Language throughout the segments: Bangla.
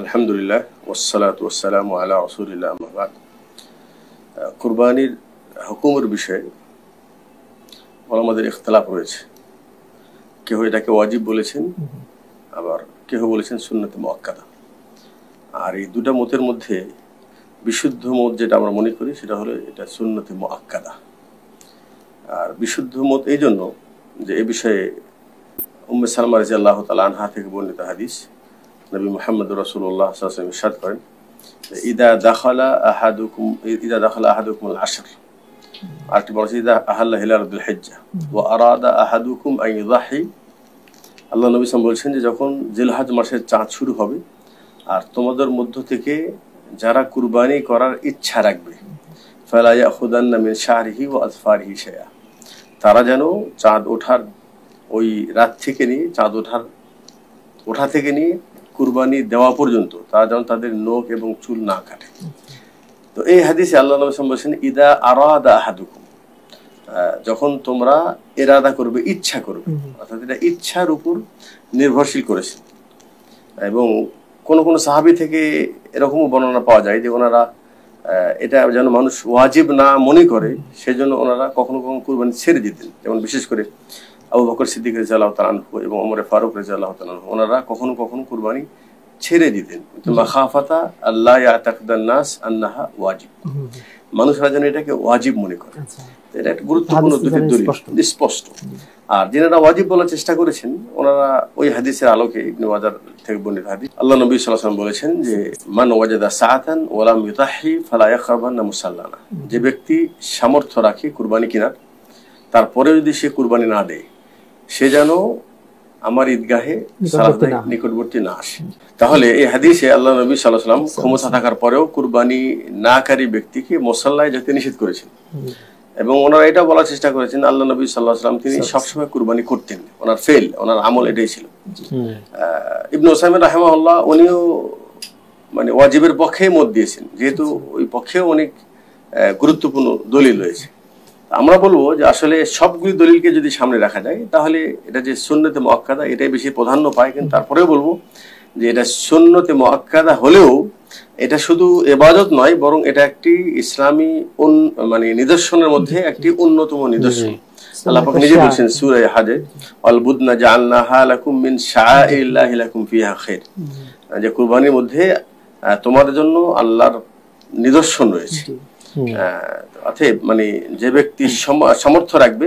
আলহামদুলিল্লাহ ওয়াসসালাতু ওয়াসসালামু আলা রাসূলিল্লাহ আম্মা বাদ। কুরবানির হুকুমের বিষয়ে ওলামাদের ইখতিলাফ রয়েছে। কেউ এটাকে ওয়াজিব বলেছেন, আবার কেউ বলেছেন সুন্নতে মুআক্কাদা। আর এই দুটা মতের মধ্যে বিশুদ্ধ মত যেটা আমরা মনে করি সেটা হলো এটা সুন্নতে মুআক্কাদা। আর বিশুদ্ধ মত এই জন্য যে এই বিষয়ে উম্মে সালমা রাদিয়াল্লাহু তাআলা আনহা থেকে বর্ণিত হাদিস, নবী মুহাম্মদ রাসূলুল্লাহ সাল্লাল্লাহু আলাইহি ওয়াসাল্লাম ইরশাদ করেন, ইদা দাখালা আহাদুকুম আল আশর, আরেকটি বলেছে ইদা আহাল্লা হিলালুল হিজ্জা ওয়া আরাদা আহাদুকুম আন ইউযাহি। আল্লাহ নবী সাল্লাল্লাহু বলছেন যে যখন জিলহজ মাসের চাঁদ শুরু হবে আর তোমাদের মধ্য থেকে যারা কুরবানি করার ইচ্ছা রাখবে, ফালা ইয়াখুদান্না মিন শাহরিহি ওয়া আযফারিহি শাইআ, তারা যেন চাঁদ ওঠার ওই রাত থেকে নিয়ে চাঁদ ওঠা থেকে নিয়ে কুরবানি দেওয়া পর্যন্ত তারা যেন তাদের নখ এবং চুল না কাটে। তো এই হাদিসে আল্লাহ নবী সাল্লাল্লাহু বলেছেন ইদা আরাদা আহাদুকুম, যখন তোমরা ইরাদা করবে, ইচ্ছা করবে, অর্থাৎ এটা ইচ্ছার উপর নির্ভরশীল করেছে। এবং কোন কোন সাহাবী থেকে এরকমও বর্ণনা পাওয়া যায় যে ওনারা এটা যেন মানুষ ওয়াজিব না মনে করে সেজন্য ওনারা কখনো কখনো কুরবানি ছেড়ে দিতেন। যেমন বিশেষ করে আবু বকর সিদ্দিক রাদিয়াল্লাহু তাআলা আনহু এবং ওমর ফারুক রাদিয়াল্লাহু তাআলা আনহু, ওনারা কখনো কখনো কুরবানি ছেড়ে দিতেন, মাখাফাতা আল্লাহ ইয়াতাকিদান নাস আন্নাহা ওয়াজিব, মানুষরা যেন এটাকে ওয়াজিব মনে করে। এটা একটা গুরুত্বপূর্ণ দুটি দলিল, স্পষ্ট। আর যারা ওয়াজিব বলার চেষ্টা করেছেন ওনারা ওই হাদিসের আলোকে ইবনে মাজাহ থেকে বর্ণিত হাদিস, আল্লাহ নবী সাল্লাল্লাহু আলাইহি ওয়াসাল্লাম বলেছেন যে মান ওয়াজাদা সাআতান ওয়া লাম ইউতাহি ফালা ইয়াখরাবান্না মুসাল্লানা, যে ব্যক্তি সামর্থ্য রাখে কুরবানি কেনার, তারপরে যদি সে কুরবানি না দেয় সে যেন আমার ঈদগাহে সালাতের নিকটবর্তী না আসে। তাহলে এই হাদিসে আল্লাহ নবী সাল্লাল্লাহু আলাইহি ওয়াসাল্লাম ক্ষমতা থাকার পরেও কুরবানি নাকারী ব্যক্তিকে মুসাল্লায় যেতে নিষেধ করেছেন। এবং ওনারা এটা বলার চেষ্টা করেছেন আল্লাহ নবী সাল্লাল্লাহু আলাইহি ওয়াসাল্লাম তিনি সবসময় কুরবানি করতেন, ওনার ওনার আমল এটাই ছিল। ইবনে উসাইমিন রাহিমাহুল্লাহ উনিও মানে ওয়াজিবের পক্ষে মত দিয়েছেন, যেহেতু ওই পক্ষেও অনেক গুরুত্বপূর্ণ দলিল রয়েছে। আমরা বলবো যে আসলে সবগুলি দলিলকে যদি সামনে রাখা যায় তাহলে এটা যে সুন্নতে মুআক্কাদা এটাই বেশি প্রাধান্য পায়। কিন্তু তারপরেও বলবো যে এটা সুন্নতে মুআক্কাদা হলেও এটা শুধু ইবাদত নয়, বরং এটা একটি ইসলামী মানে নিদর্শনের মধ্যে একটি অন্যতম নিদর্শন। আল্লাহ পাক নিজে বলেছেন সূরা হাজে, আল বুদনা জাআলনাহা লাকুম মিন শাআইরিল্লাহি লাকুম ফিহা খায়র, যে কুরবানির মধ্যে তোমাদের জন্য আল্লাহর নিদর্শন রয়েছে। অতএব মানে যে ব্যক্তি সামর্থ্য রাখবে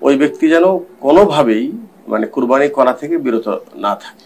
ওই ব্যক্তি যেন কোনোভাবেই মানে কুরবানি করা থেকে বিরত না থাকে।